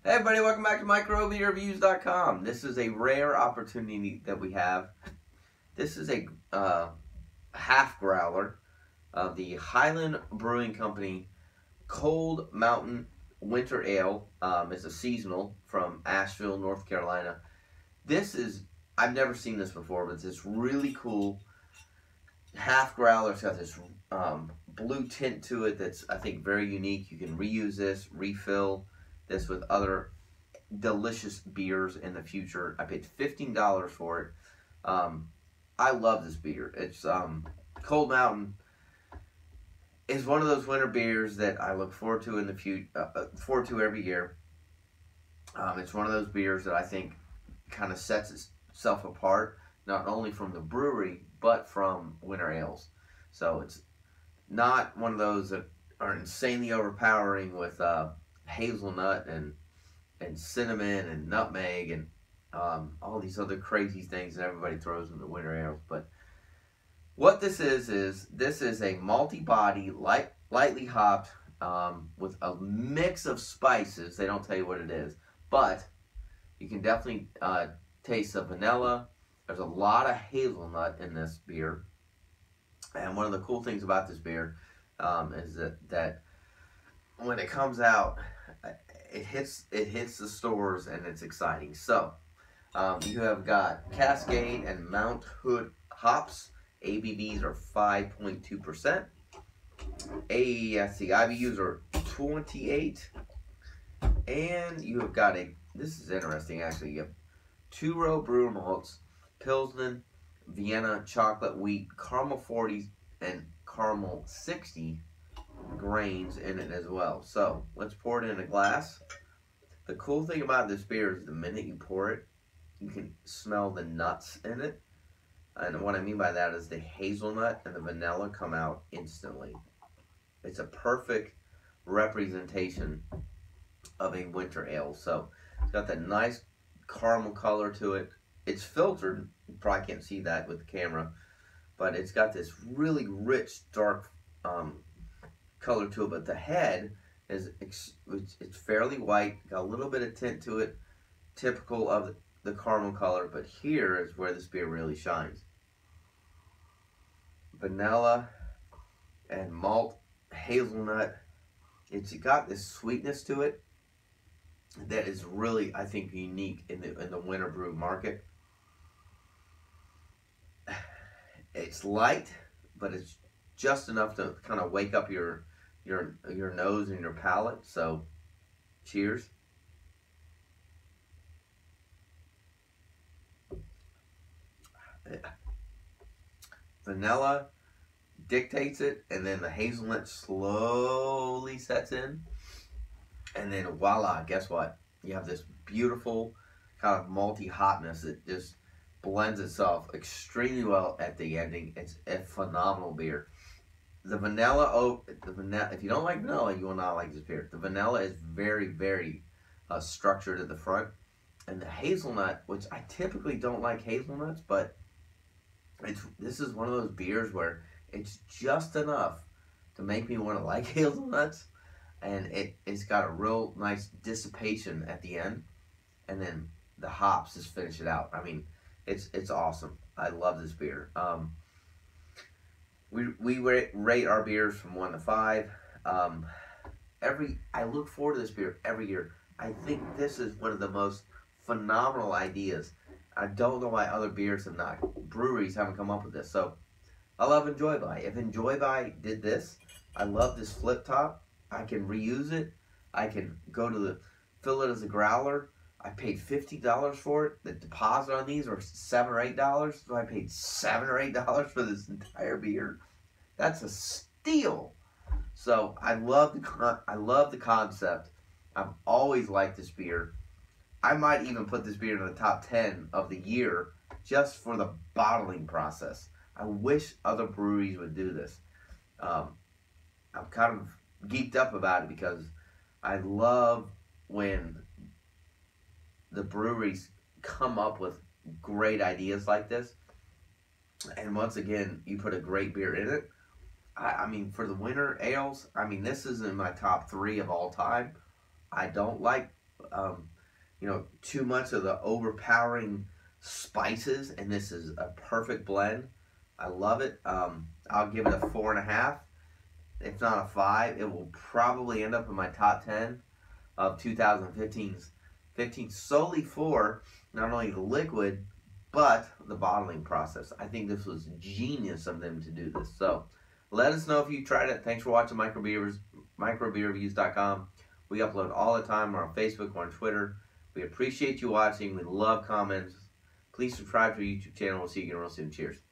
Hey everybody, welcome back to microbeerreviews.com. This is a rare opportunity that we have. This is a half growler of the Highland Brewing Company Cold Mountain Winter Ale. It's a seasonal from Asheville, North Carolina. I've never seen this before, but it's really cool. Half growler. It's got this blue tint to it that's, I think, very unique. You can reuse this, refill this with other delicious beers in the future. I paid $15 for it. I love this beer. It's Cold Mountain is one of those winter beers that I look forward to in the future, every year. It's one of those beers that I think kind of sets itself apart, not only from the brewery but from winter ales. So it's not one of those that are insanely overpowering with hazelnut and cinnamon and nutmeg and all these other crazy things that everybody throws in the winter ales. But what this is this is a malty body, lightly hopped, with a mix of spices. They don't tell you what it is, but you can definitely taste the vanilla. There's a lot of hazelnut in this beer. And one of the cool things about this beer is that when it comes out, it hits the stores and it's exciting. So you have got Cascade and Mount Hood hops. ABVs are 5.2%. IBUs are 28. And you have got this is interesting actually, you have 2-row brewer malts, Pilsner, Vienna, chocolate, wheat, caramel 40, and caramel 60 grains in it as well. So let's pour it in a glass. The cool thing about this beer is the minute you pour it, you can smell the nuts in it. And what I mean by that is the hazelnut and the vanilla come out instantly. It's a perfect representation of a winter ale. So it's got that nice caramel color to it. It's filtered. You probably can't see that with the camera, but it's got this really rich, dark color to it. But the head is it's fairly white, got a little bit of tint to it, typical of the caramel color. But here is where this beer really shines. Vanilla and malt, hazelnut. It's got this sweetness to it that is really, I think, unique in the winter brew market. It's light, but it's just enough to kind of wake up your nose and your palate. So, cheers. Vanilla dictates it, and then the hazelnut slowly sets in. And then voila, guess what? You have this beautiful kind of malty hotness that just blends itself extremely well at the ending. It's a phenomenal beer. The vanilla, if you don't like vanilla, you will not like this beer. The vanilla is very, very structured at the front. And the hazelnut, which I typically don't like hazelnuts, but this is one of those beers where it's just enough to make me want to like hazelnuts. And it's got a real nice dissipation at the end. And then the hops just finish it out. I mean, it's awesome. I love this beer. We rate our beers from 1 to 5. I look forward to this beer every year. I think this is one of the most phenomenal ideas. I don't know why other breweries haven't come up with this. So I love Enjoy By. If Enjoy By did this, I love this flip top. I can reuse it. I can fill it as a growler. I paid $50 for it. The deposit on these are $7 or $8. So I paid $7 or $8 for this entire beer. That's a steal. So I love the concept. I've always liked this beer. I might even put this beer in the top 10 of the year just for the bottling process. I wish other breweries would do this. I'm kind of geeked up about it because I love when the breweries come up with great ideas like this. And once again, you put a great beer in it. I mean, for the winter ales, I mean, this is in my top 3 of all time. I don't like too much of the overpowering spices, and this is a perfect blend. I love it. I'll give it a 4.5, if not a 5. It will probably end up in my top 10 of 2015 solely for not only the liquid but the bottling process. I think this was genius of them to do this. So let us know if you tried it. Thanks for watching microbeerreviews.com. We upload all the time. We're on Facebook, we're on Twitter. We appreciate you watching. We love comments. Please subscribe to our YouTube channel. We'll see you again real soon. Cheers.